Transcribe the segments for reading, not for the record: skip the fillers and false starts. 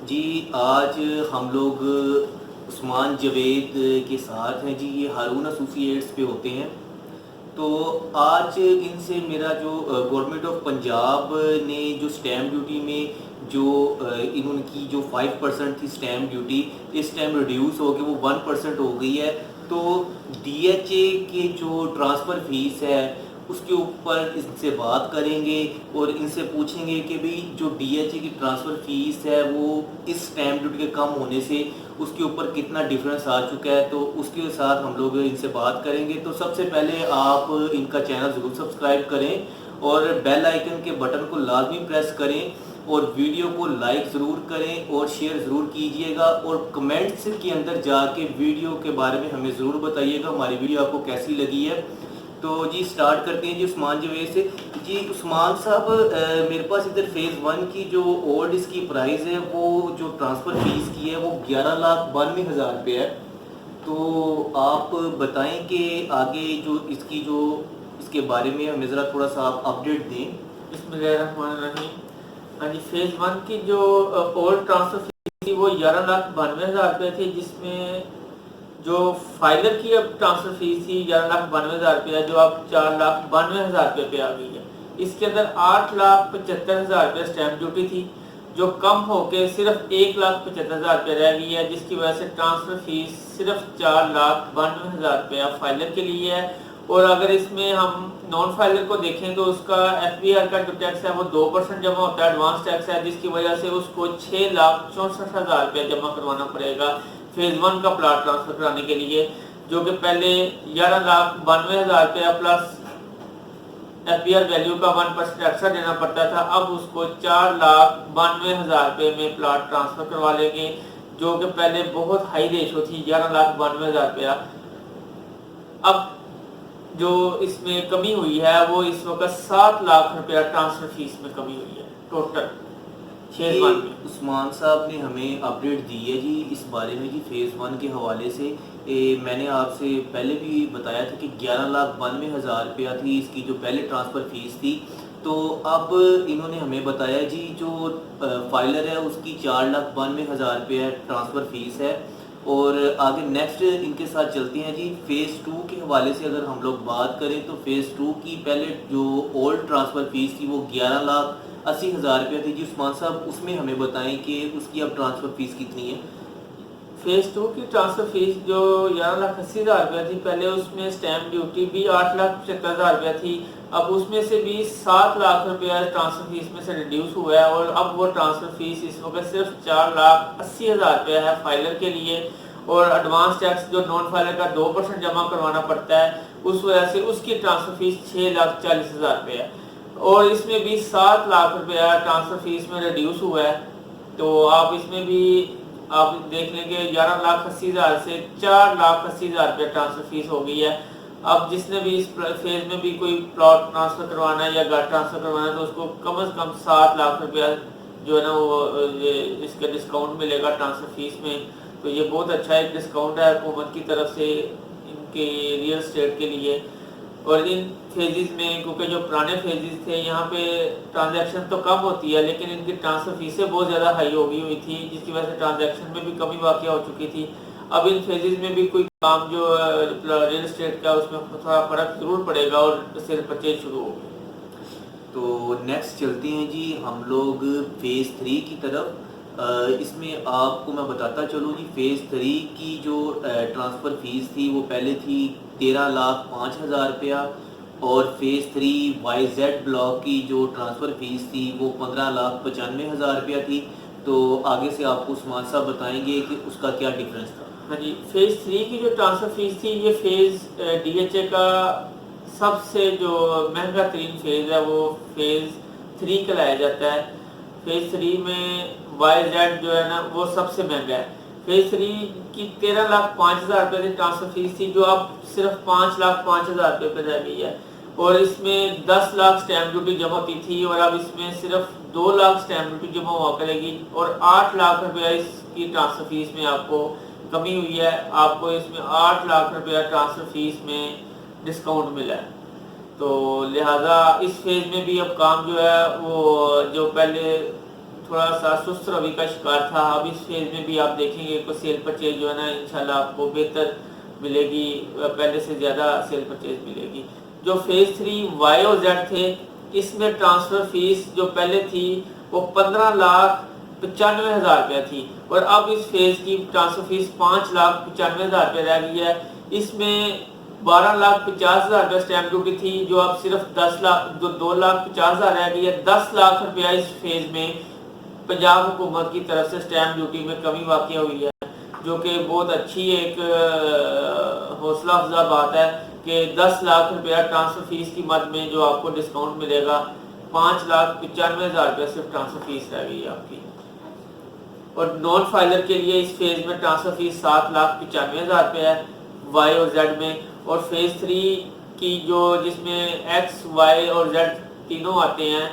जी, आज हम लोग उस्मान जवेद के साथ हैं जी। ये हारून एसोसिएट्स पे होते हैं। तो आज इनसे मेरा जो गवर्नमेंट ऑफ पंजाब ने जो स्टैम्प ड्यूटी में जो इनकी जो 5% थी स्टैम्प ड्यूटी, इस टाइम रिड्यूस हो के वो 1% हो गई है। तो डीएचए के जो ट्रांसफ़र फीस है उसके ऊपर इनसे बात करेंगे और इनसे पूछेंगे कि भाई जो डीएचए की ट्रांसफ़र फीस है वो इस स्टैम्प ड्यूटी के कम होने से उसके ऊपर कितना डिफरेंस आ चुका है, तो उसके साथ हम लोग इनसे बात करेंगे। तो सबसे पहले आप इनका चैनल ज़रूर सब्सक्राइब करें और बेल आइकन के बटन को लाजमी प्रेस करें और वीडियो को लाइक ज़रूर करें और शेयर ज़रूर कीजिएगा और कमेंट्स के अंदर जाके वीडियो के बारे में हमें ज़रूर बताइएगा हमारी वीडियो आपको कैसी लगी है। तो जी स्टार्ट करते हैं जी उस्मान जवेद से। जी उस्मान साहब, मेरे पास इधर फेज़ 1 की जो ओल्ड इसकी प्राइस है वो जो ट्रांसफ़र फीस की है वो 11,92,000 रुपये है। तो आप बताएं कि आगे जो इसकी जो इसके बारे में हमें ज़रा थोड़ा सा आप अपडेट दें। बिस्मिल्लाहिर्रहमानिर्रहीम। हाँ जी, फेज़ 1 की जो ओल्ड ट्रांसफ़र फीस थी वो 11,92,000 रुपये थी, जिसमें जो फाइलर की अब ट्रांसफ़र फीस थी 11,92,000 रुपये, जो अब 4,92,000 रुपये पे आ गई है। इसके अंदर 8,75,000 रुपये स्टैम्प ड्यूटी थी, जो कम होके सिर्फ 1,75,000 रुपये रह गई है, जिसकी वजह से ट्रांसफ़र फीस सिर्फ 4,92,000 रुपये फाइलर के लिए है। और अगर इसमें हम नॉन फाइलर को देखें तो उसका एफबीआर का जो टैक्स है वो 2% जमा होता है, एडवांस टैक्स है, जिसकी वजह से उसको 6,64,000 रुपये जमा करवाना पड़ेगा फेज़ 1 का प्लाट ट्रांसफ़र कराने के लिए, जो कि पहले 11,92,000 रुपया प्लस एफबीआर वैल्यू का 1% एक्स्ट्रा देना पड़ता था। अब उसको 4,92,000 रुपये में प्लाट ट्रांसफ़र करवा लेंगे, जो कि पहले बहुत हाई रेशो थी 11,92,000 रुपया। अब जो इसमें कमी हुई है वो इस वक्त 7 लाख रुपया ट्रांसफर फीस में कमी हुई है टोटल फेज ये 1 में। उस्मान साहब ने हमें अपडेट दी है जी इस बारे में जी फेज़ 1 के हवाले से। मैंने आपसे पहले भी बताया था कि 11,92,000 रुपया थी इसकी जो पहले ट्रांसफ़र फ़ीस थी। तो अब इन्होंने हमें बताया जी जो फाइलर है उसकी 4,92,000 रुपया ट्रांसफ़र फ़ीस है। और आगे नेक्स्ट इनके साथ चलते हैं जी। फ़ेज़ 2 के हवाले से अगर हम लोग बात करें तो फ़ेज़ 2 की पहले जो ओल्ड ट्रांसफ़र फ़ीस थी वो 11,80,000 रुपया थी जी। उस्मान साहब उसमें हमें बताएं कि उसकी अब ट्रांसफ़र फ़ीस कितनी है। फेज 2 की ट्रांसफर फीस जो 11,80,000 रुपया थी, पहले उसमें स्टैम्प ड्यूटी भी 8,75,000 रुपया थी। अब उसमें से भी 7 लाख रुपया ट्रांसफर फीस में से रिड्यूस हुआ है और अब वो ट्रांसफर फीस इस वक्त सिर्फ 4,80,000 रुपया है फाइलर के लिए। और एडवांस टैक्स जो नॉन फाइलर का 2% जमा करवाना पड़ता है, उस वजह से उसकी ट्रांसफर फीस 6,40,000 रुपये है। और इसमें भी 7 लाख रुपया ट्रांसफर फीस में रिड्यूस हुआ है। तो आप इसमें भी आप देख लेंगे 11,80,000 से 4,80,000 रुपये ट्रांसफर फीस हो गई है। अब जिसने भी इस फेज में भी कोई प्लॉट ट्रांसफर करवाना है या घर ट्रांसफर करवाना है तो उसको कम से कम 7 लाख रुपया जो है ना वो इसका डिस्काउंट मिलेगा ट्रांसफर फीस में। तो ये बहुत अच्छा एक डिस्काउंट है हुकूमत की तरफ से इनके रियल स्टेट के लिए। और इन फेजेस में, क्योंकि जो पुराने फेजेस थे यहाँ पे ट्रांजैक्शन तो कम होती है लेकिन इनकी ट्रांसफर फीसें बहुत ज़्यादा हाई हो गई हुई थी, जिसकी वजह से ट्रांजैक्शन में भी कमी वाक़ हो चुकी थी। अब इन फेजेस में भी कोई काम जो रियल एस्टेट का उसमें थोड़ा फ़र्क ज़रूर पड़ेगा और सेल परचेज शुरू होगी। तो नेक्स्ट चलते हैं जी हम लोग फ़ेज़ 3 की तरफ। इसमें आपको मैं बताता चलूँ जी फ़ेज़ 3 की जो ट्रांसफ़र फ़ीस थी वो पहले थी 13,05,000 रुपया और फ़ेज़ 3 YZ ब्लॉक की जो ट्रांसफ़र फ़ीस थी वो 15,95,000 रुपया थी। तो आगे से आपको उस्मान साहब बताएंगे कि उसका क्या डिफरेंस था। हाँ जी, फेज़ 3 की जो ट्रांसफ़र फीस थी ये फेज़ डीएचए का सबसे जो महंगा तरीन फेज़ है वो फेज़ 3 कहलाया जाता है। फेज़ 3 में YZ जो है ना वो सबसे महंगा है। फेज़ 3 की 13,05,000 रुपये की ट्रांसफ़र फीस थी, जो अब सिर्फ 5,05,000 रुपये पर रह गई है। और इसमें 10 लाख स्टैम्प ड्यूटी जमा होती थी और अब इसमें सिर्फ 2 लाख स्टैम्प ड्यूटी जमा हुआ करेगी और 8 लाख रुपया इसकी ट्रांसफ़र फीस में आपको कमी हुई है। आपको इसमें 8 लाख रुपया ट्रांसफ़र फीस में डिस्काउंट मिला है। तो लिहाजा इस फेज़ में भी अब काम जो है वो जो पहले थोड़ा सा सुस्त रवि का शिकार था। अब इस फेज़ में भी आप देखेंगे कि सेल परचेज जो है ना इंशाल्लाह आपको बेहतर मिलेगी, पहले से ज़्यादा सेल परचेज मिलेगी। जो फेज़ 3 वाई और जेड थे, इसमें ट्रांसफ़र फ़ीस जो पहले थी वो 15,95,000 रुपया थी और अब इस फेज़ की ट्रांसफ़र फ़ीस 5,95,000 रुपये रह गई है। इसमें 12,50,000 रुपये स्टैम्प ड्यूटी थी जो अब सिर्फ 2,50,000 रह गई है। 10 लाख रुपया इस फेज़ में पंजाब हुकूमत की तरफ से स्टैम्प ड्यूटी में कमी वाक़ हुई है, जो कि बहुत अच्छी एक हौसला अफजा बात है कि 10 लाख रुपया ट्रांसफ़र फ़ीस की मद में जो आपको डिस्काउंट मिलेगा, 5,95,000 रुपया सिर्फ ट्रांसफ़र फ़ीस रह गई है आपकी। और नॉन फाइलर के लिए इस फेज़ में ट्रांसफ़र फ़ीस 7,95,000 रुपये है वाई और जेड में। और फेज़ 3 की जो जिसमें एक्स वाई और जेड तीनों आते हैं,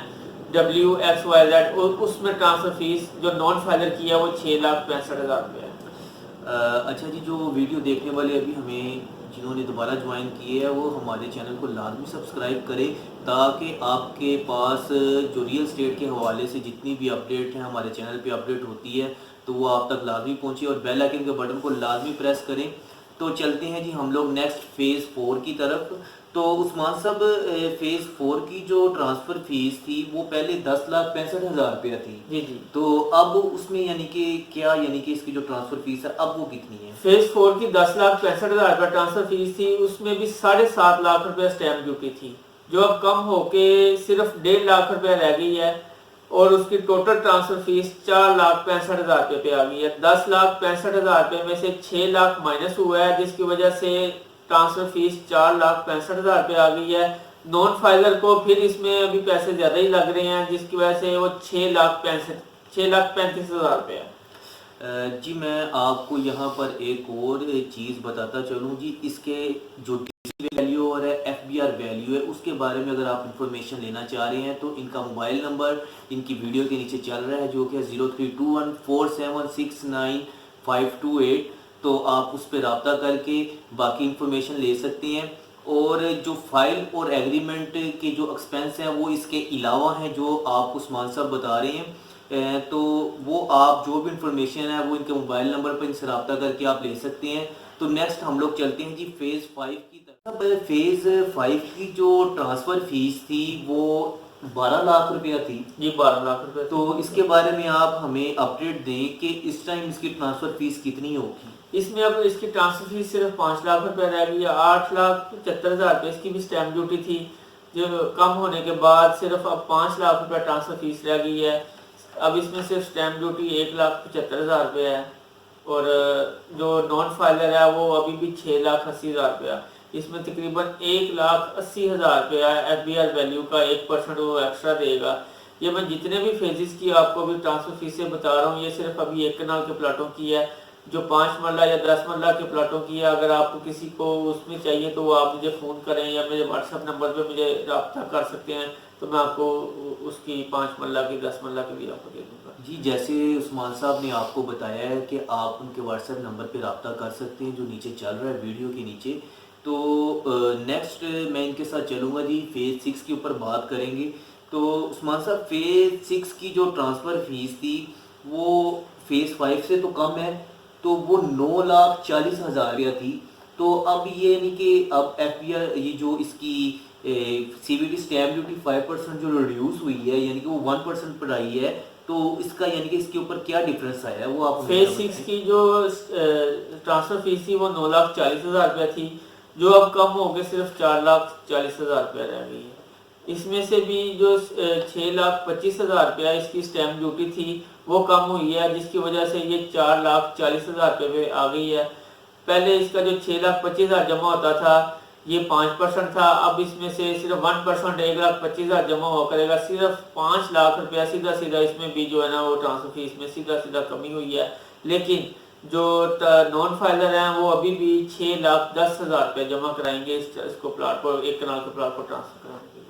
डब्ल्यू एक्स वाई जेड, और उसमें ट्रांसफ़र फ़ीस जो नॉन फाइलर की है वो 6,65,000 रुपये है। अच्छा जी, जो वीडियो देखने वाले अभी हमें जिन्होंने दोबारा ज्वाइन किए है वो हमारे चैनल को लाजमी सब्सक्राइब करें ताकि आपके पास जो रियल स्टेट के हवाले से जितनी भी अपडेट हैं हमारे चैनल पे अपडेट होती है तो वो आप तक लाजमी पहुंचे और बेल आइकन के बटन को लाजमी प्रेस करें। तो चलते हैं जी हम लोग नेक्स्ट फेज़ 4 की तरफ। तो उस्मान साहब, फेज़ 4 की जो ट्रांसफ़र फ़ीस थी वो पहले 10,65,000 रुपया थी जी जी। तो अब उसमें यानी कि क्या यानी कि इसकी जो ट्रांसफ़र फ़ीस है अब वो कितनी है? फेज़ 4 की 10,65,000 रुपये ट्रांसफ़र फ़ीस थी, उसमें भी 7.5 लाख रुपये स्टैम्प ड्यूटी थी, जो अब कम होके सिर्फ 1.5 लाख रुपये रह गई है और उसकी टोटल ट्रांसफ़र फ़ीस 4,65,000 रुपये पे आ गई है। 10,65,000 रुपये में से 6 लाख माइनस हुआ है, जिसकी वजह से ट्रांसफ़र फ़ीस 4,65,000 रुपये आ गई है। नॉन फाइलर को फिर इसमें अभी पैसे ज़्यादा ही लग रहे हैं, जिसकी वजह से वो 6,35,000 रुपये है। जी मैं आपको यहाँ पर एक और चीज़ बताता चलूँ जी, इसके जो डीसी वैल्यू और एफबीआर वैल्यू है उसके बारे में अगर आप इंफॉर्मेशन लेना चाह रहे हैं तो इनका मोबाइल नंबर इनकी वीडियो के नीचे चल रहा है जो कि 03214769 528। तो आप उस पर रब्ता करके बाकी इंफॉर्मेशन ले सकते हैं। और जो फाइल और एग्रीमेंट के जो एक्सपेंस हैं वो इसके अलावा हैं जो आप उस्मान साहब बता रहे हैं। तो वो आप जो भी इंफॉर्मेशन है वो इनके मोबाइल नंबर पर इनसे रब्ता करके आप ले सकते हैं। तो नेक्स्ट हम लोग चलते हैं जी फेज़ 5 की तरफ। फेज़ 5 की जो ट्रांसफ़र फ़ीस थी वो 12 लाख रुपया थी जी, 12 लाख रुपये। तो इसके बारे में आप हमें अपडेट दें कि इस टाइम इसकी ट्रांसफ़र फ़ीस कितनी होगी? इसमें अब इसकी ट्रांसफ़र फ़ीस सिर्फ 5 लाख रुपये रह गई है। 8,75,000 रुपये इसकी भी स्टैम्प ड्यूटी थी, जो कम होने के बाद सिर्फ अब 5 लाख रुपये ट्रांसफ़र फ़ीस रह गई है। अब इसमें सिर्फ स्टैम्प ड्यूटी 1,75,000 रुपये है और जो नॉन फाइलर है वो अभी भी 6,80,000 रुपया। इसमें तकरीबन 1,80,000 रुपया एफबीआर वैल्यू का 1% वो एक्स्ट्रा देगा। ये मैं जितने भी फेजेस की आपको अभी ट्रांसफ़र फीसें बता रहा हूँ, ये सिर्फ अभी 1 कनाल के प्लाटों की है। जो 5 मरला या 10 मरला के प्लाटों की है, अगर आपको किसी को उसमें चाहिए तो वो आप मुझे फ़ोन करें या मेरे व्हाट्सएप नंबर पे मुझे रब्ता कर सकते हैं, तो मैं आपको उसकी 5 मरला की 10 मरला की भी आपको दे दूँगा। जी, जैसे उस्मान साहब ने आपको बताया है कि आप उनके व्हाट्सएप नंबर पे रब्ता कर सकते हैं जो नीचे चल रहा है वीडियो के नीचे। तो नेक्स्ट मैं इनके साथ चलूँगा जी, फेज़ 6 के ऊपर बात करेंगे। तो उस्मान साहब, फेज़ 6 की जो ट्रांसफ़र फ़ीस थी वो फेज़ 5 से तो कम है, तो वो 9,40,000 रुपया थी। तो अब ये यानी कि अब एफबीआर ये जो इसकी सीवीडी स्टैम्प ड्यूटी 5% जो रिड्यूस हुई है यानी कि वो 1% पर आई है, तो इसका यानी कि इसके ऊपर क्या डिफरेंस आया है वो आप फेज 6 की जो ट्रांसफर फीस थी वो 9,40,000 रुपया थी, जो अब कम हो गए सिर्फ 4,40,000 रुपया रह गई है। इसमें से भी जो 6,25,000 रुपया इसकी स्टैम्प ड्यूटी थी वो कम हुई है, जिसकी वजह से ये 4,40,000 रुपये पे आ गई है। पहले इसका जो 6,25,000 जमा होता था ये 5% था, अब इसमें से सिर्फ 1% 1,25,000 जमा हो करेगा, सिर्फ 5 लाख रुपया सीधा सीधा इसमें भी जो है ना वो ट्रांसफर फीस में सीधा सीधा कमी हुई है। लेकिन जो नॉन फाइलर हैं वो अभी भी 6,10,000 रुपये जमा कराएंगे इसको प्लाट को, 1 कनाल के प्लाट को ट्रांसफर कराने के लिए।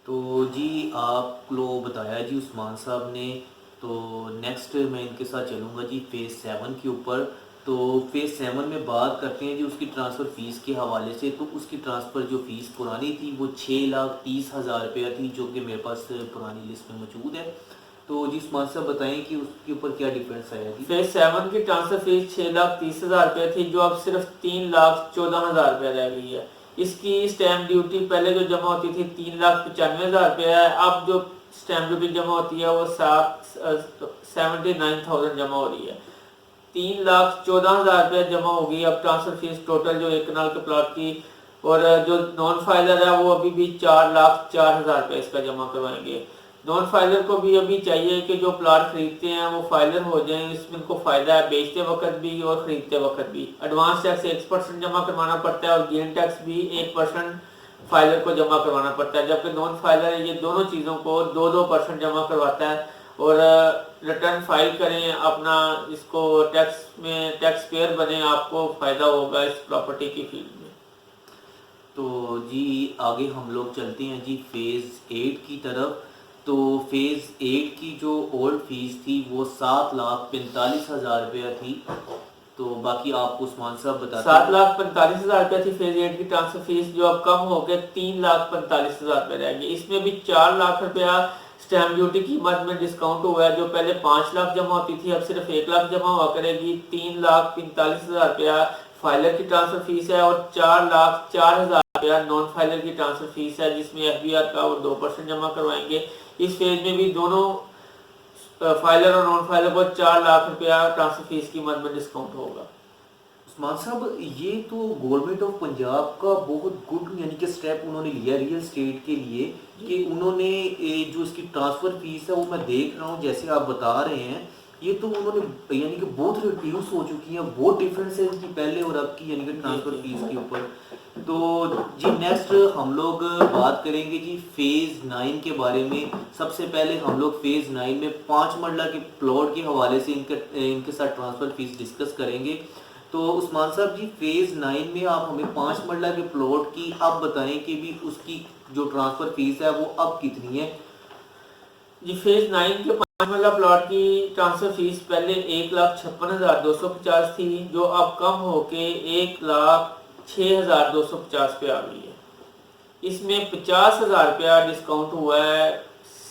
तो जी आपको बताया जी उस्मान साहब ने। तो नेक्स्ट मैं इनके साथ चलूँगा जी फेज़ 7 के ऊपर। तो फेज़ 7 में बात करते हैं जी उसकी ट्रांसफ़र फ़ीस के हवाले से। तो उसकी ट्रांसफ़र जो फ़ीस पुरानी थी वो 6,30,000 रुपया थी, जो कि मेरे पास पुरानी लिस्ट में मौजूद है। तो जी उस्मान साहब बताएं कि उसके ऊपर क्या डिफरेंस आया जी। फेज 7 की ट्रांसफर फीस 6,30,000 रुपये थी, जो अब सिर्फ 3,14,000 रुपये रह गई है। इसकी स्टैम्प ड्यूटी पहले जो जमा होती थी 3,95,000 रुपये है, अब जो स्टैम्प ड्यूटी जमा होती है वो 79,000 जमा हो रही है। 3,14,000 रुपये जमा होगी अब ट्रांसफर फीस टोटल जो एक कनाल के प्लॉट की। और जो नॉन फाइलर है वो अभी भी 4,04,000 रुपये इसका जमा करवाएंगे। नॉन फाइलर को भी अभी चाहिए कि जो प्लाट खरीदते हैं वो फाइलर हो जाएं, इसमें इनको फायदा है बेचते वक्त भी और खरीदते वक्त भी। एडवांस टैक्स 1% जमा करवाना पड़ता है और गेन टैक्स भी 1% फाइलर को जमा करवाना पड़ता है, जबकि नॉन फाइलर ये दोनों चीज़ों को 2-2% जमा करवाता है। और रिटर्न फाइल करें अपना, इसको टैक्स में टैक्स पेयर बने, आपको फ़ायदा होगा इस प्रॉपर्टी की फील्ड में। तो जी आगे हम लोग चलते हैं जी फेज़ 8 की तरफ। तो फेज़ 8 की जो ओल्ड फीस थी वो 7,45,000 रुपया थी। तो बाकी आपको उस्मान साहब बताते हैं। 7,45,000 रुपये थी फेज 8 की ट्रांसफर फीस, जो अब कम होकर 3,45,000 रुपये रहेगी। इसमें भी 4 लाख रुपया स्टैम्प ड्यूटी कीमत में डिस्काउंट हुआ है, जो पहले 5 लाख जमा होती थी अब सिर्फ 1 लाख जमा हुआ करेगी। 3,45,000 रुपया फाइलर की ट्रांसफर फीस है और 4,04,000 रुपया नॉन फाइलर की ट्रांसफर फीस है, जिसमें FBR का वो 2% जमा करवाएंगे। इस फेज में भी दोनों फाइलर और नॉन फाइलर को 4 लाख रुपया ट्रांसफर फीस की मद में डिस्काउंट होगा। उस्मान साहब ये तो गवर्नमेंट ऑफ पंजाब का बहुत गुड यानी कि स्टेप उन्होंने लिया रियल एस्टेट के लिए कि उन्होंने जो इसकी ट्रांसफ़र फीस है वो मैं देख रहा हूँ जैसे आप बता रहे हैं, ये तो उन्होंने यानी कि बहुत रिड्यूस हो चुकी हैं, बहुत डिफरेंस है इनकी पहले और अब की यानी कि ट्रांसफ़र फीस के ऊपर। तो जी नेक्स्ट हम लोग बात करेंगे जी फेज़ 9 के बारे में। सबसे पहले हम लोग फेज़ 9 में 5 मरला के प्लॉट के हवाले से इनके साथ ट्रांसफ़र फीस डिस्कस करेंगे। तो उस्मान साहब जी फेज़ 9 में आप हमें 5 मरला के प्लॉट की आप बताएं कि भी उसकी जो ट्रांसफ़र फीस है वो अब कितनी है। जी फेज 9 के 5 मरला प्लॉट की ट्रांसफर फीस पहले 1,56,250 थी, जो अब कम होके 1,06,250 पे आ गई है। इसमें 50,000 रुपया डिस्काउंट हुआ है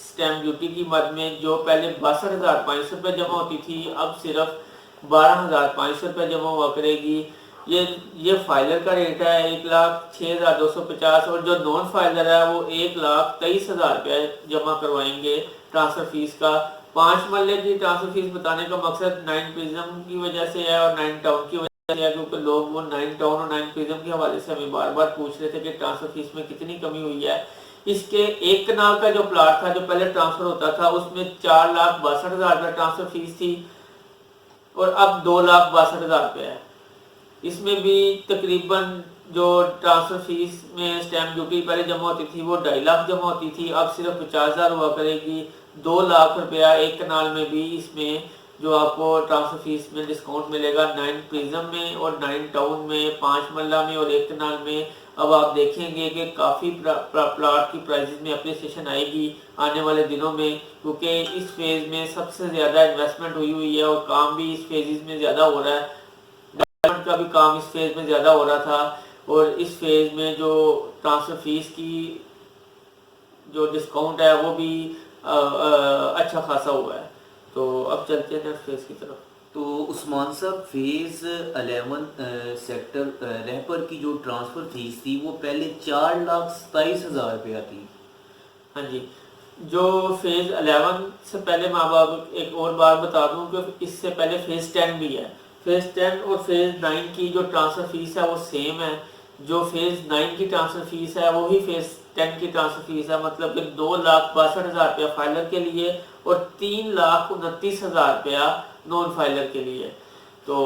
स्टैम्प ड्यूटी की मद में, जो पहले 62,500 रुपये जमा होती थी अब सिर्फ 12,500 रुपये जमा हुआ करेगी। ये फाइलर का रेट है 1,06,250 और जो नॉन फाइलर है वो 1,23,000 रुपये जमा करवाएंगे ट्रांसफर फीस का। 5 मरले की ट्रांसफर फीस बताने का मकसद 9 प्रिज्म की वजह से है और 9 टाउन की वजह से है, क्योंकि लोग वो 9 टाउन और 9 प्रिज्म के हवाले से हमें बार बार पूछ रहे थे कि ट्रांसफर फीस में कितनी कमी हुई है। इसके एक कनाल का जो प्लाट था जो पहले ट्रांसफर होता था उसमें 4,62,000 रुपये ट्रांसफर फीस थी और अब 2,62,000 रुपये है। इसमें भी तकरीबन जो ट्रांसफर फीस में स्टैम्प ड्यूटी पहले जमा होती थी वो 2.5 लाख जमा होती थी, अब सिर्फ 50,000 हुआ करेगी। 2 लाख रुपया एक कनाल में भी इसमें जो आपको ट्रांसफर फीस में डिस्काउंट मिलेगा 9 प्रिज्म में और 9 टाउन में, 5 मरला में और एक कनाल में। अब आप देखेंगे कि काफ़ी प्लाट की प्राइसेस में अप्रिसिएशन आएगी आने वाले दिनों में, क्योंकि इस फेज़ में सबसे ज़्यादा इन्वेस्टमेंट हुई है और काम भी इस फेजेस में ज़्यादा हो रहा है। का भी काम इस फेज में ज़्यादा हो रहा था और इस फेज में जो ट्रांसफर फीस की जो डिस्काउंट है वो भी अच्छा खासा हुआ है। तो अब चलते हैं नेक्स्ट फेज की तरफ। तो उस्मान साहब फेज़ 11 सेक्टर रहपर की जो ट्रांसफ़र फीस थी वो पहले 4,27,000 रुपया थी। हाँ जी, जो फेज़ 11 से पहले मैं अब एक और बार बता दूं कि इससे पहले फेज़ 10 भी है। फेज़ 10 और फेज़ 9 की जो ट्रांसफ़र फीस है वो सेम है। जो फेज़ 9 की ट्रांसफ़र फीस है वही फेज़ 10 की ट्रांसफ़र फीस है, मतलब कि 2,62,000 रुपया फाइलर के लिए और 3,29,000 रुपया नॉन फाइलर के लिए। तो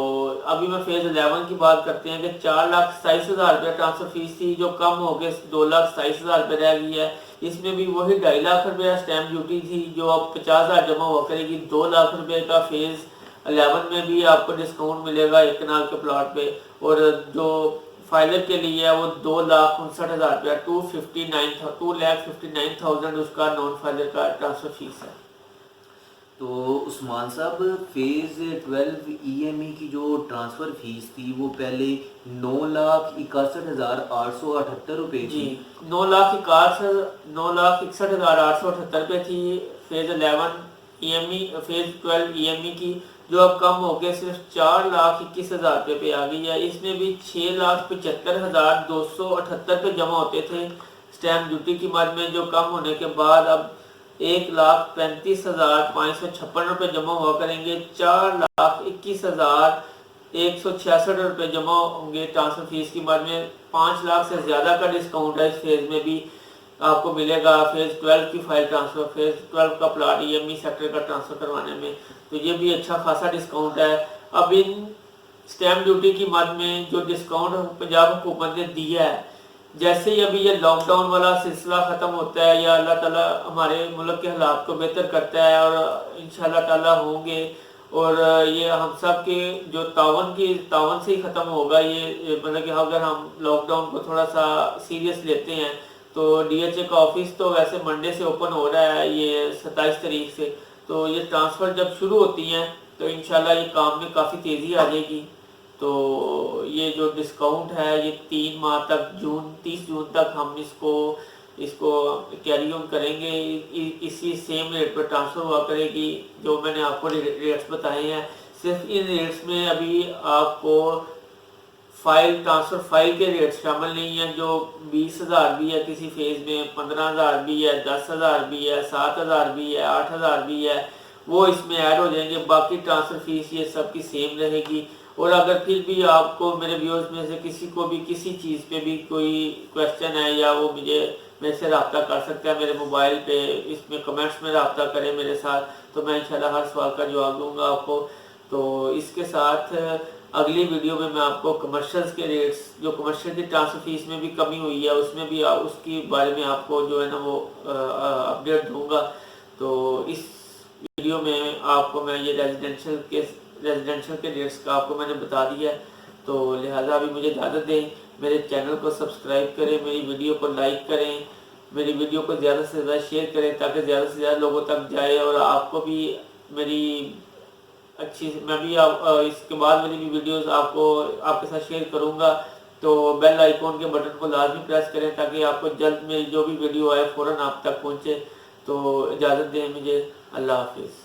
अभी मैं फेज़ 11 की बात करते हैं कि 4,27,000 रुपया ट्रांसफ़र फीस थी, जो कम हो गए 2,27,000 रुपये रह गई है। इसमें भी वही 2.5 लाख रुपया स्टैम्प ड्यूटी थी, जो अब 50,000 जमा हुआ करेगी। 2 लाख रुपये का फेज़ 11 में भी आपको डिस्काउंट मिलेगा एक कनाल के प्लॉट पे और जो फाइलर के लिए है वो 2,59,000 रुपया 2,59,000 उसका नॉन फाइलर का ट्रांसफर फीस है। तो उस्मान साहब फेज़ 12 EME की जो ट्रांसफ़र फीस थी वो पहले 9,61,878 रुपये जी, थी। 9,61,878 रुपये थी फेज़ 11 EMI फेज 12 EMI की, जो अब कम हो के सिर्फ 4,21,000 रुपये पे आ गई है। इसमें भी 6,75,278 पे जमा होते थे स्टैम्प ड्यूटी की मद में, जो कम होने के बाद अब 1,35,556 रुपये जमा हुआ करेंगे। 4,21,166 रुपये जमा होंगे ट्रांसफर फीस की मद में। 5 लाख से ज़्यादा का डिस्काउंट है इस फेज़ में भी आपको मिलेगा। फेज़ 12 की फाइल ट्रांसफ़र, फेज़ 12 का प्लाट EMI सेक्टर का ट्रांसफ़र करवाने में, तो ये भी अच्छा खासा डिस्काउंट है। अब इन स्टैम्प ड्यूटी की मद में जो डिस्काउंट पंजाब हुकूमत ने दिया है, जैसे ही अभी ये लॉकडाउन वाला सिलसिला ख़त्म होता है या अल्लाह ताला हमारे मुल्क के हालात को बेहतर करता है और इंशाल्लाह ताला होंगे, और ये हम सब के जो तावन से ही ख़त्म होगा ये, मतलब कि अगर हम लॉकडाउन को थोड़ा सा सीरियस लेते हैं तो DHA का ऑफिस तो वैसे मंडे से ओपन हो रहा है, ये 27 तारीख से। तो ये ट्रांसफ़र जब शुरू होती हैं तो इंशाल्लाह ये काम में काफ़ी तेज़ी आ जाएगी। तो ये जो डिस्काउंट है ये 3 माह तक, 30 जून तक हम इसको कैरी ऑन करेंगे। इसी सेम रेट पर ट्रांसफ़र हुआ करेगी जो मैंने आपको रेट्स बताए हैं। सिर्फ इन रेट्स में अभी आपको फाइल ट्रांसफ़र फाइल के रेट शामिल नहीं है, जो 20,000 भी है किसी फेज़ में, 15,000 भी है, 10,000 भी है, 7,000 भी है, 8,000 भी है, वो इसमें ऐड हो जाएंगे। बाकी ट्रांसफ़र फीस ये सब की सेम रहेगी। और अगर फिर भी आपको मेरे व्यूअर्स में से किसी को भी किसी चीज़ पे भी कोई क्वेश्चन है, या वो मेरे से रब्ता कर सकता है मेरे मोबाइल पे, इसमें कमेंट्स में रब्ता करें मेरे साथ, तो मैं इंशाल्लाह हर सवाल का जवाब दूंगा आपको। तो इसके साथ अगली वीडियो में मैं आपको कमर्शियल्स के रेट्स, जो कमर्शियल की ट्रांसफ़र फीस में भी कमी हुई है उसमें भी उसकी बारे में आपको जो है ना वो अपडेट दूंगा। तो इस वीडियो में आपको मैं ये रेजिडेंशियल के रेट्स का आपको मैंने बता दिया है। तो लिहाजा अभी मुझे इजाज़त दें, मेरे चैनल को सब्सक्राइब करें, मेरी वीडियो को लाइक करें, मेरी वीडियो को ज़्यादा से ज़्यादा शेयर करें ताकि ज़्यादा से ज़्यादा लोगों तक जाए, और आपको भी मेरी मैं भी इसके बाद वाली भी वीडियोस आपको आपके साथ शेयर करूंगा। तो बेल आइकॉन के बटन को लाजमी प्रेस करें ताकि आपको जल्द मेरी जो भी वीडियो आए फ़ौरन आप तक पहुंचे। तो इजाज़त दें मुझे, अल्लाह हाफिज़।